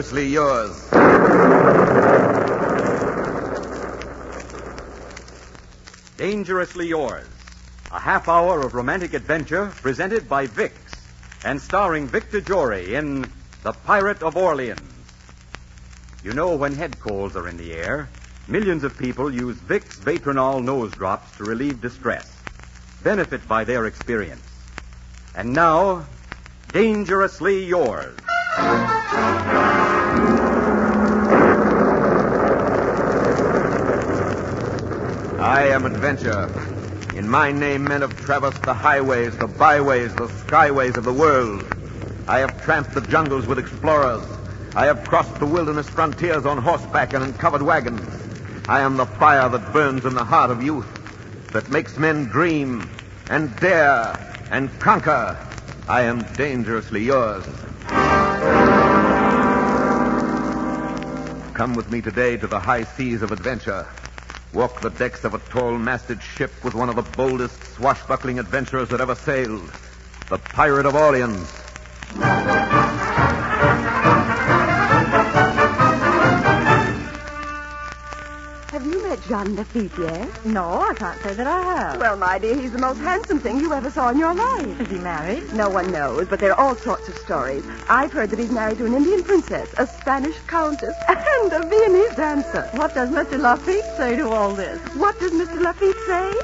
Dangerously Yours. Dangerously Yours, a half hour of romantic adventure presented by Vicks and starring Victor Jory in The Pirate of Orleans. You know, when head colds are in the air, millions of people use Vicks Vatronol nose drops to relieve distress. Benefit by their experience. And now, Dangerously Yours. I am Adventure. In my name, men have traversed the highways, the byways, the skyways of the world. I have tramped the jungles with explorers. I have crossed the wilderness frontiers on horseback and in covered wagons. I am the fire that burns in the heart of youth, that makes men dream and dare and conquer. I am dangerously yours. Come with me today to the high seas of adventure. Walk the decks of a tall-masted ship with one of the boldest swashbuckling adventurers that ever sailed, the Pirate of Orleans. Have you met Jean Lafitte yet? No, I can't say that I have. Well, my dear, he's the most handsome thing you ever saw in your life. Is he married? No one knows, but there are all sorts of stories. I've heard that he's married to an Indian princess, a Spanish countess, and a Viennese dancer. What does Mr. Lafitte say to all this? What does Mr. Lafitte say?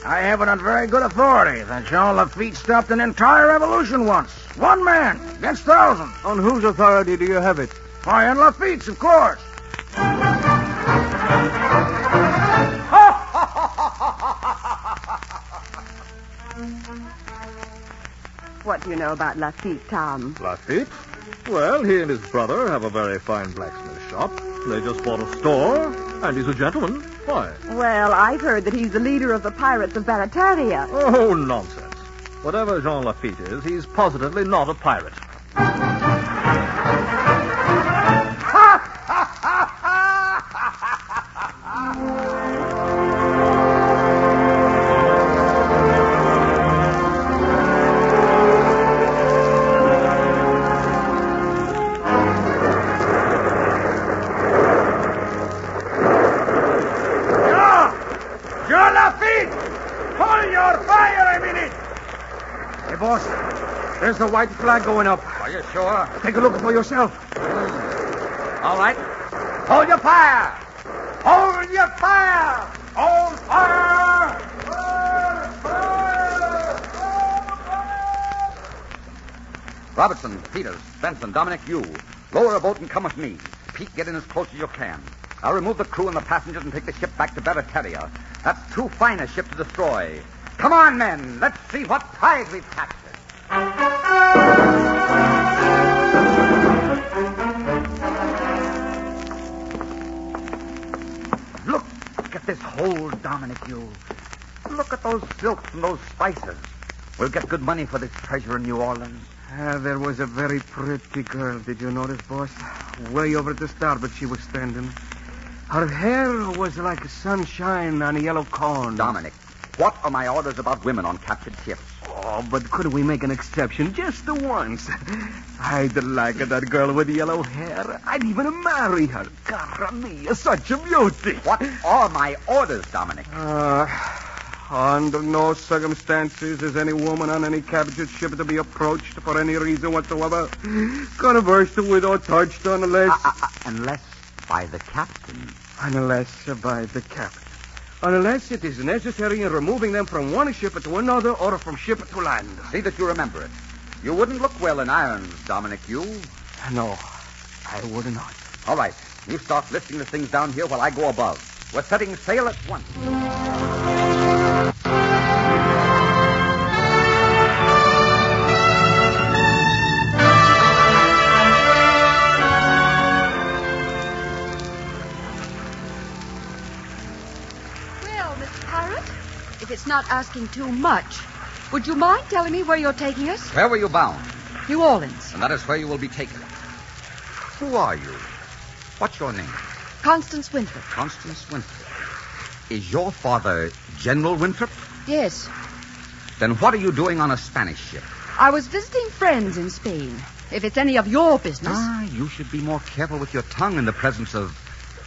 I have it on very good authority that Jean Lafitte stopped an entire revolution once. One man against thousands. On whose authority do you have it? Why, on Lafitte's, of course. What do you know about Lafitte, Tom? Lafitte? Well, he and his brother have a very fine blacksmith shop. They just bought a store, and he's a gentleman. Why? Well, I've heard that he's the leader of the pirates of Barataria. Oh, nonsense. Whatever Jean Lafitte is, he's positively not a pirate. Boss, there's the white flag going up. Are you sure? Take a look for yourself. All right. Hold your fire! Hold your fire! Hold fire! Robertson, Peters, Benson, Dominic, you. Lower a boat and come with me. Pete, get in as close as you can. I'll remove the crew and the passengers and take the ship back to Barataria. That's too fine a ship to destroy. Come on, men. Let's see what prize we've captured. Look at this hole, Dominic, you. Look at those silks and those spices. We'll get good money for this treasure in New Orleans. There was a very pretty girl. Did you notice, boss? Way over at the starboard she was standing. Her hair was like sunshine on a yellow corn. Dominic, what are my orders about women on captured ships? Oh, but couldn't we make an exception just the once? I'd like that girl with yellow hair. I'd even marry her. Cara mia, such a beauty. What are my orders, Dominic? Under no circumstances is any woman on any captured ship to be approached for any reason whatsoever, conversed with or touched unless... Unless by the captain. Unless by the captain. Unless it is necessary in removing them from one ship to another or from ship to land. See that you remember it. You wouldn't look well in irons, Dominic, you. No, I would not. All right. You start lifting the things down here while I go above. We're setting sail at once. If it's not asking too much, would you mind telling me where you're taking us? Where were you bound? New Orleans. And that is where you will be taken. Who are you? What's your name? Constance Winthrop. Constance Winthrop. Is your father General Winthrop? Yes. Then what are you doing on a Spanish ship? I was visiting friends in Spain. If it's any of your business. You should be more careful with your tongue in the presence of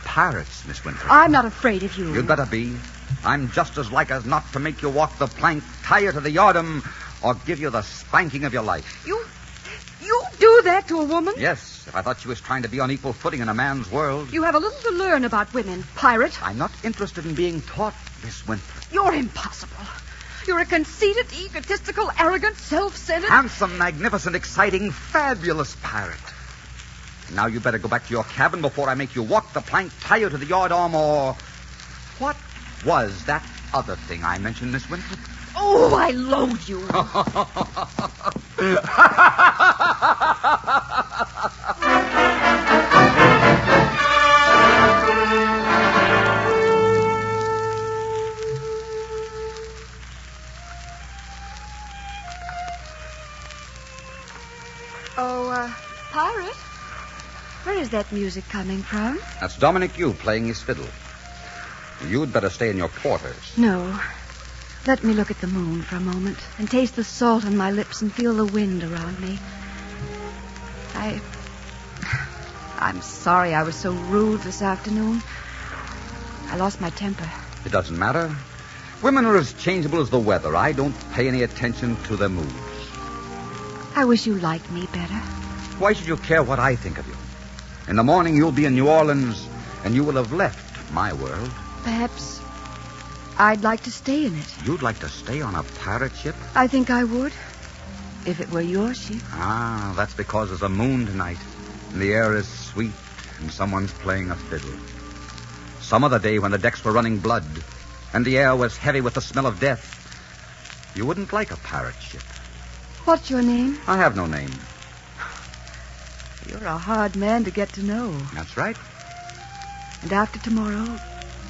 pirates, Miss Winthrop. I'm not afraid of you. You'd better be. I'm just as like as not to make you walk the plank, tie you to the yardam, or give you the spanking of your life. You do that to a woman? Yes, if I thought she was trying to be on equal footing in a man's world. You have a little to learn about women, pirate. I'm not interested in being taught, Miss Winthrop. You're impossible. You're a conceited, egotistical, arrogant, self-centered... Handsome, magnificent, exciting, fabulous pirate. Now you better go back to your cabin before I make you walk the plank, tie you to the yardarm, or... What was that other thing I mentioned, Miss Winthrop? Oh, I loathe you. Pirate? Where is that music coming from? That's Dominic Yu playing his fiddle. You'd better stay in your quarters. No. Let me look at the moon for a moment and taste the salt on my lips and feel the wind around me. I'm sorry I was so rude this afternoon. I lost my temper. It doesn't matter. Women are as changeable as the weather. I don't pay any attention to their moods. I wish you liked me better. Why should you care what I think of you? In the morning, you'll be in New Orleans, and you will have left my world. Perhaps I'd like to stay in it. You'd like to stay on a pirate ship? I think I would, if it were your ship. That's because there's a moon tonight, and the air is sweet, and someone's playing a fiddle. Some other day when the decks were running blood, and the air was heavy with the smell of death, you wouldn't like a pirate ship. What's your name? I have no name. You're a hard man to get to know. That's right. And after tomorrow,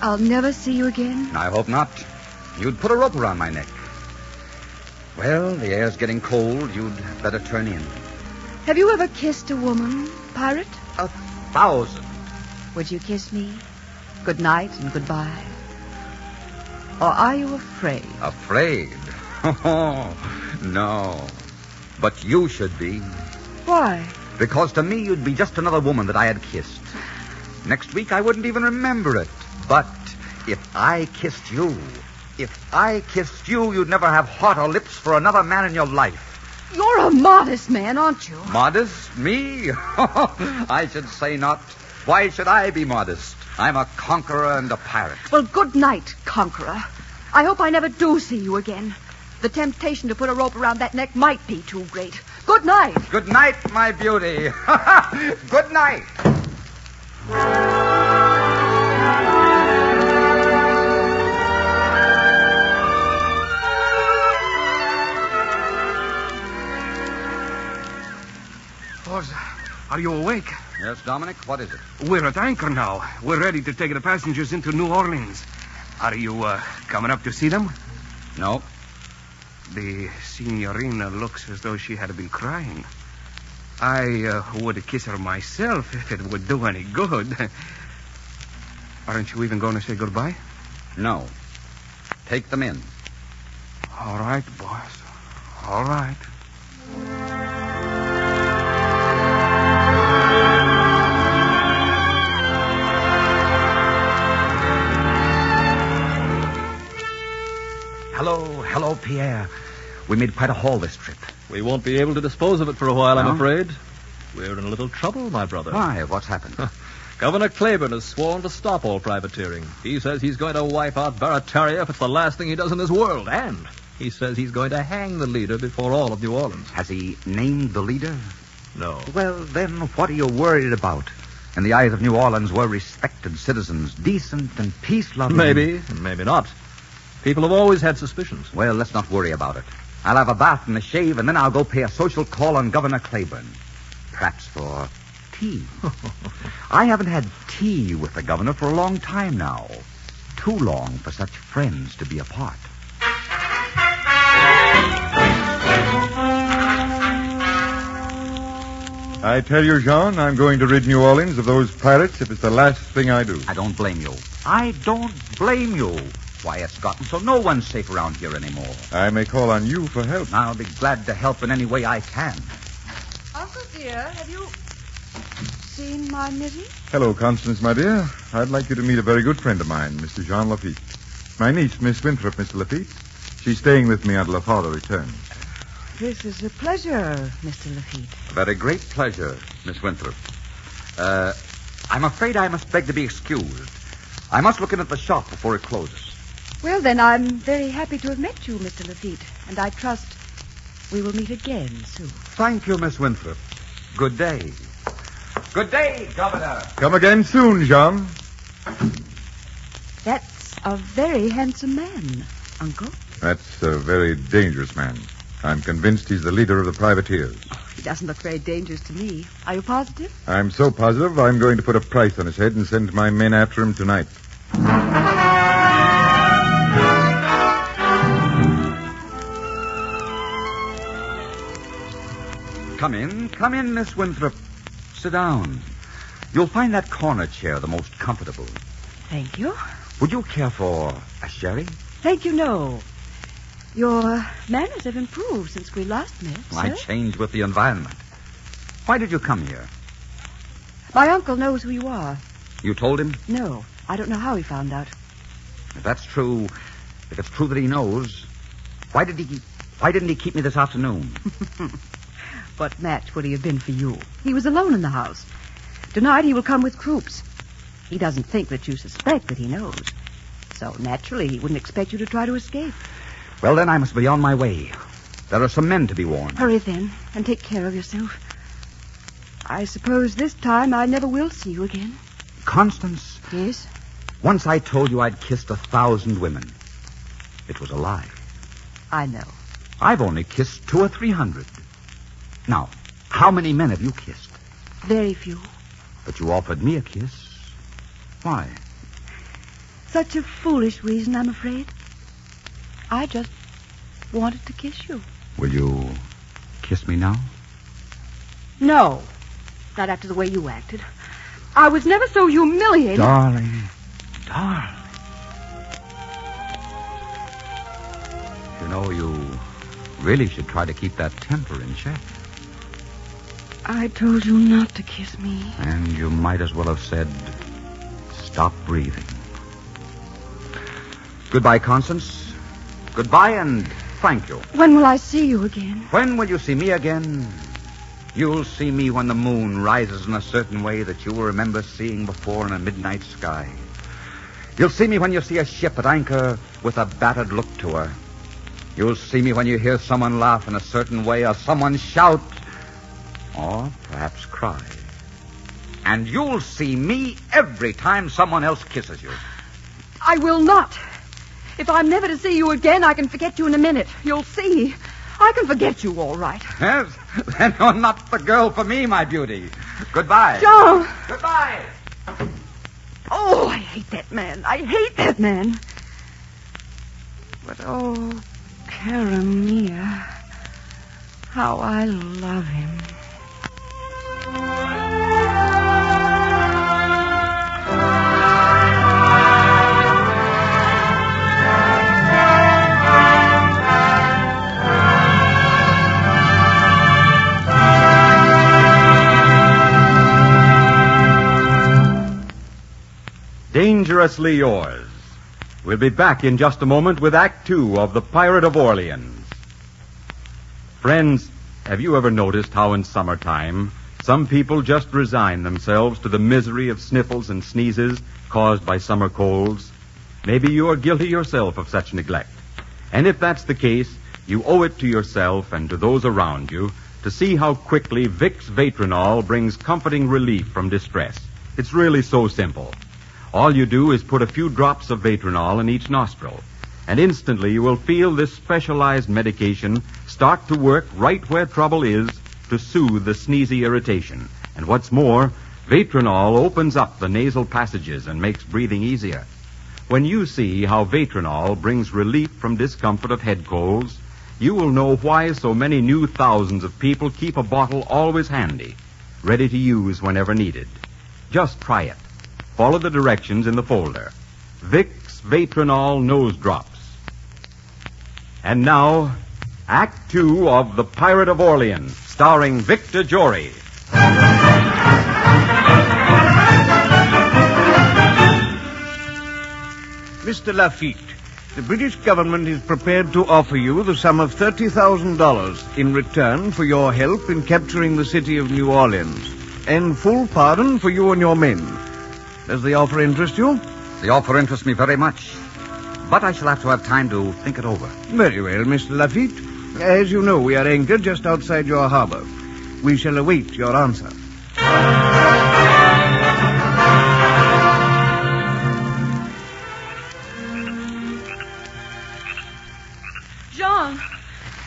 I'll never see you again? I hope not. You'd put a rope around my neck. Well, the air's getting cold. You'd better turn in. Have you ever kissed a woman, pirate? 1,000. Would you kiss me? Good night and goodbye. Or are you afraid? Afraid? Oh, no. But you should be. Why? Because to me, you'd be just another woman that I had kissed. Next week, I wouldn't even remember it. But if I kissed you, you'd never have heart or lips for another man in your life. You're a modest man, aren't you? Modest? Me? I should say not. Why should I be modest? I'm a conqueror and a pirate. Well, good night, conqueror. I hope I never do see you again. The temptation to put a rope around that neck might be too great. Good night. Good night, my beauty. Good night. Are you awake? Yes, Dominic, what is it? We're at anchor now. We're ready to take the passengers into New Orleans. Are you coming up to see them? No. The signorina looks as though she had been crying. I would kiss her myself if it would do any good. Aren't you even going to say goodbye? No. Take them in. All right, boss. All right. Hello, Pierre. We made quite a haul this trip. We won't be able to dispose of it for a while, No? I'm afraid. We're in a little trouble, my brother. Why? What's happened? Governor Claiborne has sworn to stop all privateering. He says he's going to wipe out Barataria if it's the last thing he does in this world. And he says he's going to hang the leader before all of New Orleans. Has he named the leader? No. Well, then, what are you worried about? In the eyes of New Orleans, we're respected citizens, decent and peace-loving. Maybe, maybe not. People have always had suspicions. Well, let's not worry about it. I'll have a bath and a shave, and then I'll go pay a social call on Governor Claiborne. Perhaps for tea. I haven't had tea with the governor for a long time now. Too long for such friends to be apart. I tell you, Jean, I'm going to rid New Orleans of those pirates if it's the last thing I do. I don't blame you. I don't blame you. Why, it's gotten so no one's safe around here anymore. I may call on you for help. I'll be glad to help in any way I can. Uncle dear, have you seen my Mittie? Hello, Constance, my dear. I'd like you to meet a very good friend of mine, Mr. Jean Lafitte. My niece, Miss Winthrop, Mr. Lafitte. She's staying with me until her father returns. This is a pleasure, Mr. Lafitte. A very great pleasure, Miss Winthrop. I'm afraid I must beg to be excused. I must look in at the shop before it closes. Well, then, I'm very happy to have met you, Mr. Lafitte, and I trust we will meet again soon. Thank you, Miss Winthrop. Good day. Good day, Governor. Come again soon, Jean. That's a very handsome man, Uncle. That's a very dangerous man. I'm convinced he's the leader of the privateers. He doesn't look very dangerous to me. Are you positive? I'm so positive I'm going to put a price on his head and send my men after him tonight. Come in, Miss Winthrop. Sit down. You'll find that corner chair the most comfortable. Thank you. Would you care for a sherry? Thank you, no. Your manners have improved since we last met, sir. I changed with the environment. Why did you come here? My uncle knows who you are. You told him? No, I don't know how he found out. If that's true, if it's true that he knows, why didn't he keep me this afternoon? What match would he have been for you? He was alone in the house. Tonight he will come with troops. He doesn't think that you suspect that he knows. So naturally he wouldn't expect you to try to escape. Well, then I must be on my way. There are some men to be warned. Hurry then, and take care of yourself. I suppose this time I never will see you again. Constance. Yes? Once I told you I'd kissed 1,000 women. It was a lie. I know. I've only kissed 200 or 300. Now, how many men have you kissed? Very few. But you offered me a kiss. Why? Such a foolish reason, I'm afraid. I just wanted to kiss you. Will you kiss me now? No. Not after the way you acted. I was never so humiliated. Darling. You know, you really should try to keep that temper in check. I told you not to kiss me. And you might as well have said, stop breathing. Goodbye, Constance. Goodbye and thank you. When will I see you again? When will you see me again? You'll see me when the moon rises in a certain way that you will remember seeing before in a midnight sky. You'll see me when you see a ship at anchor with a battered look to her. You'll see me when you hear someone laugh in a certain way or someone shout or perhaps cry. And you'll see me every time someone else kisses you. I will not. If I'm never to see you again, I can forget you in a minute. You'll see. I can forget you all right. Yes? Then you're not the girl for me, my beauty. Goodbye. John! Goodbye. Oh, I hate that man. I hate that man. But, oh, Caramia, how I love him. Dangerously Yours. We'll be back in just a moment with Act 2 of The Pirate of Orleans. Friends, have you ever noticed how in summertime some people just resign themselves to the misery of sniffles and sneezes caused by summer colds? Maybe you are guilty yourself of such neglect. And if that's the case, you owe it to yourself and to those around you to see how quickly Vicks Vatronol brings comforting relief from distress. It's really so simple. All you do is put a few drops of Vatronol in each nostril, and instantly you will feel this specialized medication start to work right where trouble is to soothe the sneezy irritation. And what's more, Vatronol opens up the nasal passages and makes breathing easier. When you see how Vatronol brings relief from discomfort of head colds, you will know why so many new thousands of people keep a bottle always handy, ready to use whenever needed. Just try it. Follow the directions in the folder. Vicks Vatronol Nose Drops. And now, Act Two of The Pirate of Orleans, starring Victor Jory. Mr. Lafitte, the British government is prepared to offer you the sum of $30,000 in return for your help in capturing the city of New Orleans, and full pardon for you and your men. Does the offer interest you? The offer interests me very much, but I shall have to have time to think it over. Very well, Mr. Lafitte. As you know, we are anchored just outside your harbor. We shall await your answer.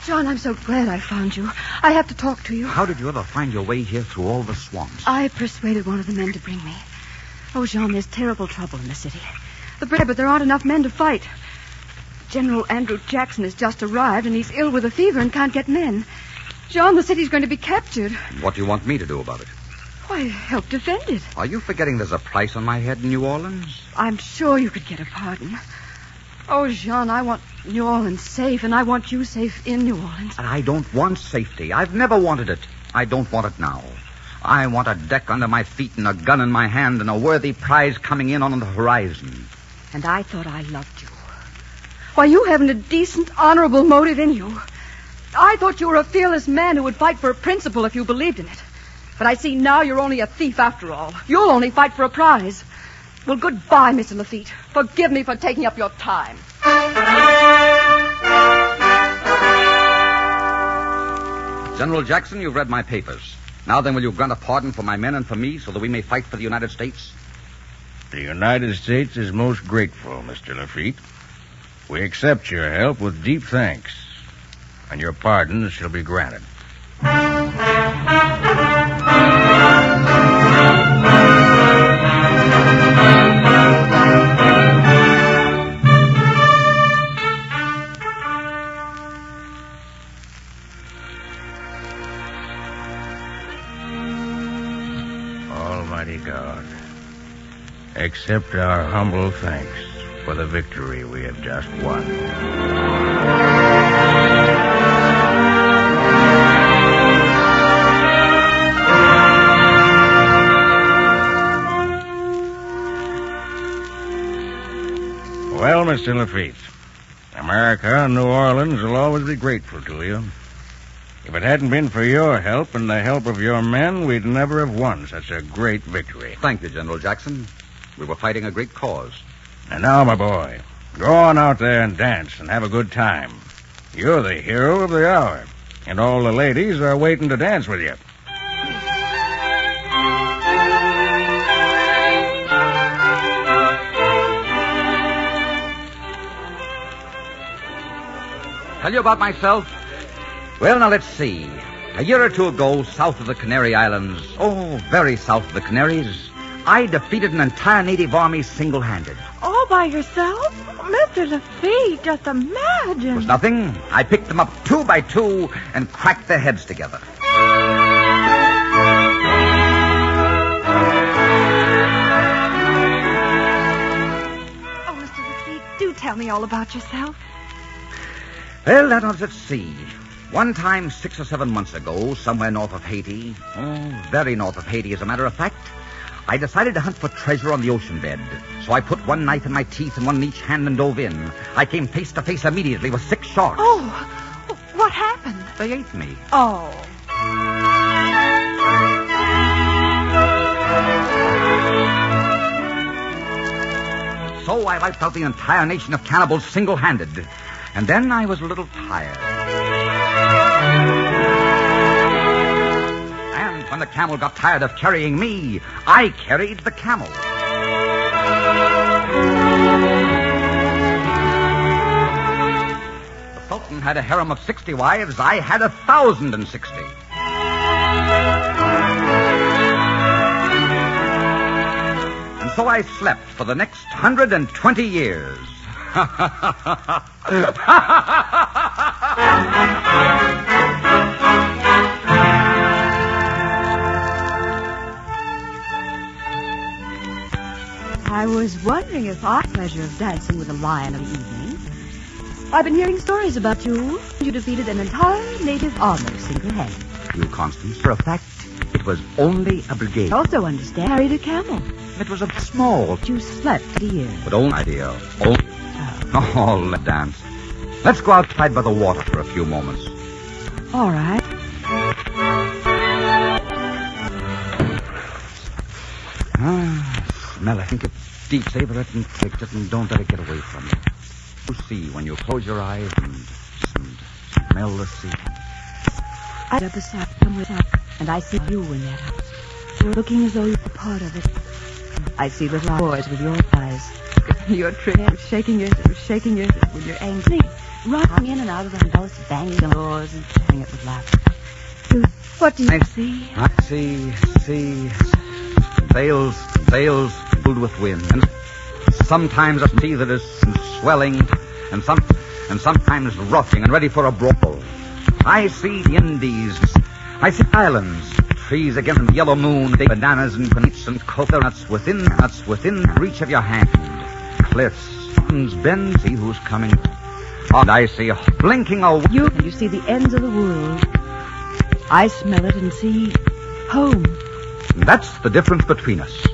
John, I'm so glad I found you. I have to talk to you. How did you ever find your way here through all the swamps? I persuaded one of the men to bring me. Oh, Jean, there's terrible trouble in the city. But there aren't enough men to fight. General Andrew Jackson has just arrived, and he's ill with a fever and can't get men. John, the city's going to be captured. What do you want me to do about it? Why, help defend it. Are you forgetting there's a price on my head in New Orleans? I'm sure you could get a pardon. Oh, Jean, I want New Orleans safe, and I want you safe in New Orleans. I don't want safety. I've never wanted it. I don't want it now. I want a deck under my feet and a gun in my hand and a worthy prize coming in on the horizon. And I thought I loved you. Why, you haven't a decent, honorable motive in you. I thought you were a fearless man who would fight for a principle if you believed in it. But I see now you're only a thief after all. You'll only fight for a prize. Well, goodbye, Mr. Lafitte. Forgive me for taking up your time. General Jackson, you've read my papers. Now then, will you grant a pardon for my men and for me so that we may fight for the United States? The United States is most grateful, Mr. Lafitte. We accept your help with deep thanks, and your pardon shall be granted. Almighty God, accept our humble thanks for the victory we have just won. Well, Mr. Lafitte, America and New Orleans will always be grateful to you. If it hadn't been for your help and the help of your men, we'd never have won such a great victory. Thank you, General Jackson. We were fighting a great cause. And now, my boy, go on out there and dance and have a good time. You're the hero of the hour, and all the ladies are waiting to dance with you. Tell you about myself? Well, now, let's see. A year or two ago, south of the Canary Islands, very south of the Canaries, I defeated an entire native army single-handed. All by yourself? Mr. Lafitte, just imagine. It was nothing. I picked them up 2 by 2 and cracked their heads together. Oh, Mr. Lafitte, do tell me all about yourself. Well, let's see. One time, 6 or 7 months ago, somewhere north of Haiti, very north of Haiti, as a matter of fact, I decided to hunt for treasure on the ocean bed. So I put one knife in my teeth and one in each hand and dove in. I came face to face immediately with 6 sharks. Oh, what happened? They ate me. Oh. So I wiped out the entire nation of cannibals single-handed. And then I was a little tired. And when the camel got tired of carrying me, I carried the camel. The Sultan had a harem of 60 wives. I had 1,060. And so I slept for the next 120 years. I was wondering if I had the pleasure of dancing with a lion of the evening. I've been hearing stories about you. You defeated an entire native army single-handed. You, Constance, for a fact, it was only a brigade. I also understand you carried a camel. It was a small, You slept dear. but only idea. Oh, let's dance. Let's go outside by the water for a few moments. All right. Smell it. Think it deep, savor it, and take it, and don't let it get away from you. You see when you close your eyes and smell the sea. I up beside somewhere, and I see you in that house. You're looking as though you're a part of it. I see little boys with your eyes. You're shaking your when you're angry. Rocking in and out of the house, banging the doors and filling it with laughter. What do you see? I see sails filled with wind, and sometimes a sea that is swelling, and sometimes rushing and ready for a brawl. I see the Indies. I see islands, trees against the yellow moon, bananas and peanuts and coconuts within reach of your hand. Cliffs, mountains bend, see who's coming. And I see blinking away. You see the ends of the world. I smell it and see home. That's the difference between us.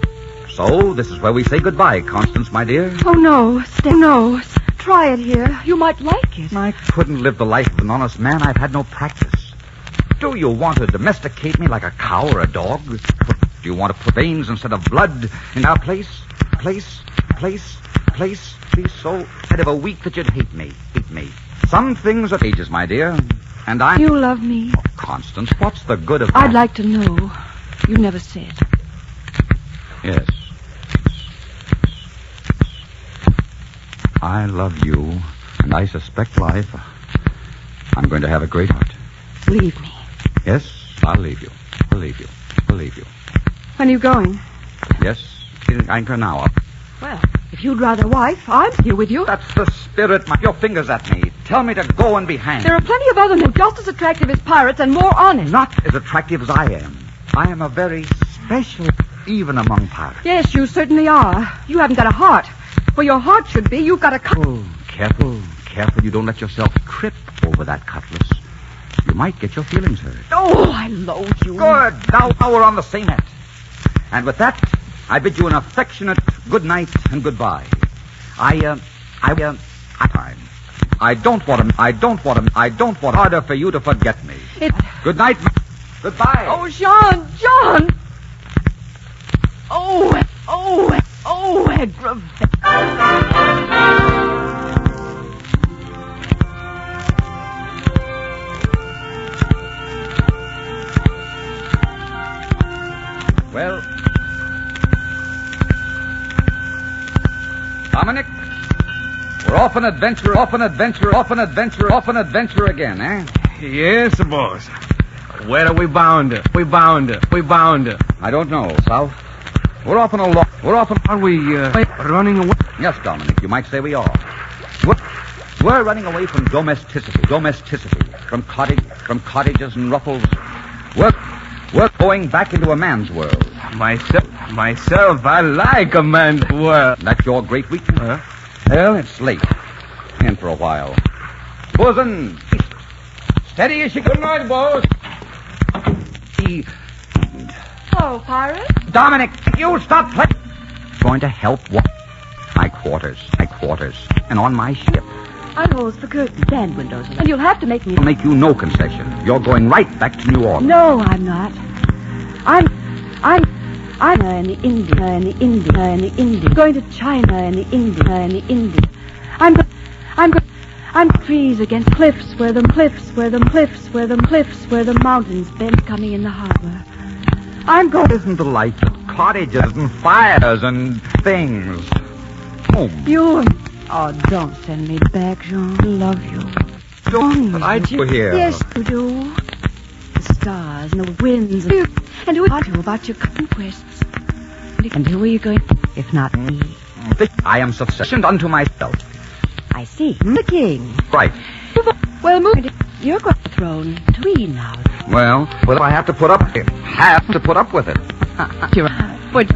So, this is where we say goodbye, Constance, my dear. Oh, no. No. Try it here. You might like it. I couldn't live the life of an honest man. I've had no practice. Do you want to domesticate me like a cow or a dog? Do you want to put veins instead of blood in our place? Be so head of a week that you'd hate me. Some things are ages, my dear. And I... You love me. Oh, Constance, what's the good of that? I'd like to know. You never said. Yes. I love you, and I suspect life. I'm going to have a great heart. Leave me. Yes, I'll leave you. When are you going? Yes, in anchor now. Well, if you'd rather a wife, I'm here with you. That's the spirit. Your fingers at me. Tell me to go and be hanged. There are plenty of other men just as attractive as pirates and more honest. Not as attractive as I am. I am a very special, even among pirates. Yes, you certainly are. You haven't got a heart. Where your heart should be, you've got a... Oh, careful. You don't let yourself trip over that cutlass. You might get your feelings hurt. Oh, I loathe you. Good. Now we're on the same net. And with that, I bid you an affectionate good night and goodbye. I don't want harder for you to forget me. Good night. Goodbye. Oh, John. Aggravating. Well, Dominic, we're off an adventure again, eh? Yes, boss. Where are we bound? I don't know, South. Are we running away? Yes, Dominic, you might say we are. We're running away from domesticity, from cottages and ruffles. We're going back into a man's world. Myself, I like a man's world. That's your great weakness? Huh? Well, it's late. In for a while. Bosun, steady as you go. Good night, boss. Oh, pirate? Dominic, you stop playing. Going to help what? My quarters. And on my ship. I close the curtains and windows, and you'll have to make me... I'll make you no concession. You're going right back to New Orleans. No, I'm not. I'm in the India. Going to China in the India. I'm trees against cliffs where the mountains bend coming in the harbor. I'm going... Isn't the life of cottages and fires and things? Home. You... Oh, don't send me back, Jean. I love you. Don't I do here? Yes, you do. The stars and the winds and who are you about your conquests? And who are you going... If not me? I am sufficient unto myself. I see. The king. Right. Well, move. You're going to the throne to me now. Well, I have to put up with it. You're right. But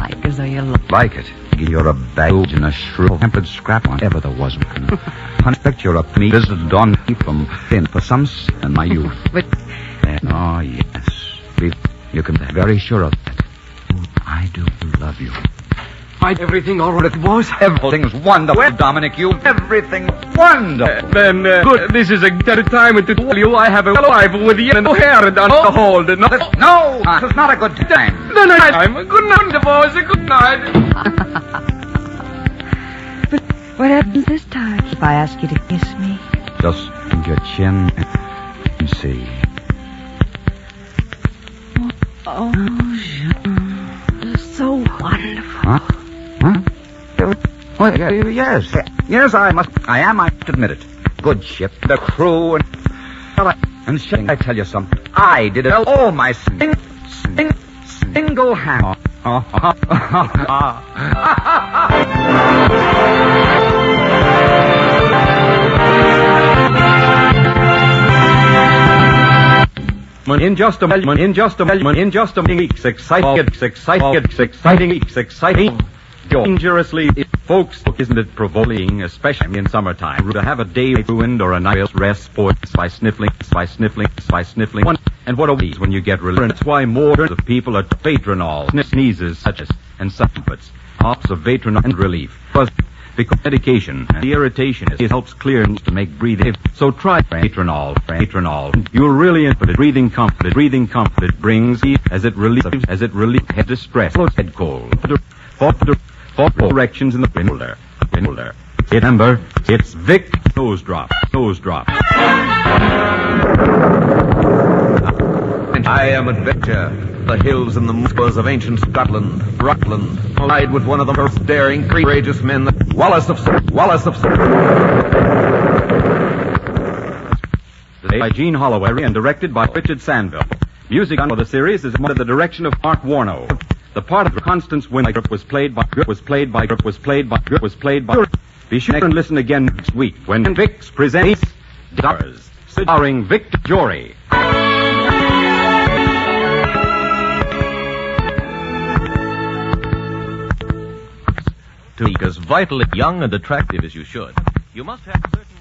like, as though you Like it. You're a baggage and a shrill-tempered scrap whatever there was. I expect you're a me visited on me from thin for some sin in my youth. But Oh, yes. You can be very sure of that. I do love you. Everything all right, boss? Everything's wonderful, Dominic. Everything's wonderful. Then, good. This is a better time to tell you I have a wife with yellow hair down the hole. No, it's not a good time. Then good night, boss. Good night. But what happens this time if I ask you to kiss me? Just bend your chin and see. Oh, Jean. So wonderful. Huh? Well, yes. Yes, I must admit it. Good ship, the crew, and shit, I tell you something. I did it all my single hand. In just a weeks, exciting, dangerously, folks, isn't it provoking, especially in summertime, to have a day ruined or a night's rest spoiled by sniffling. And what a waste when you get relief. That's why more of people are Vatronol, sneezes, such as, and supplements, hops of Vatronol and relief. Because medication and the irritation helps clear to make breathing. So try Vatronol. You'll really enjoy breathing comfort. Breathing comfort brings as it relieves head distress, head cold, for erections in the pinholder. Remember, it's Vic Nose Drop. I am Adventure. The hills and the moors of ancient Scotland, Rockland, allied with one of the most daring, courageous men, Wallace of By Gene Holloway and directed by Richard Sandville. Music on the series is under the direction of Mark Warno. The part of Constance Winthrop was played by. Be sure and listen again next week when Vicks presents Stars, starring Victor Jory. To be as vital, young, and attractive as you should, you must have certain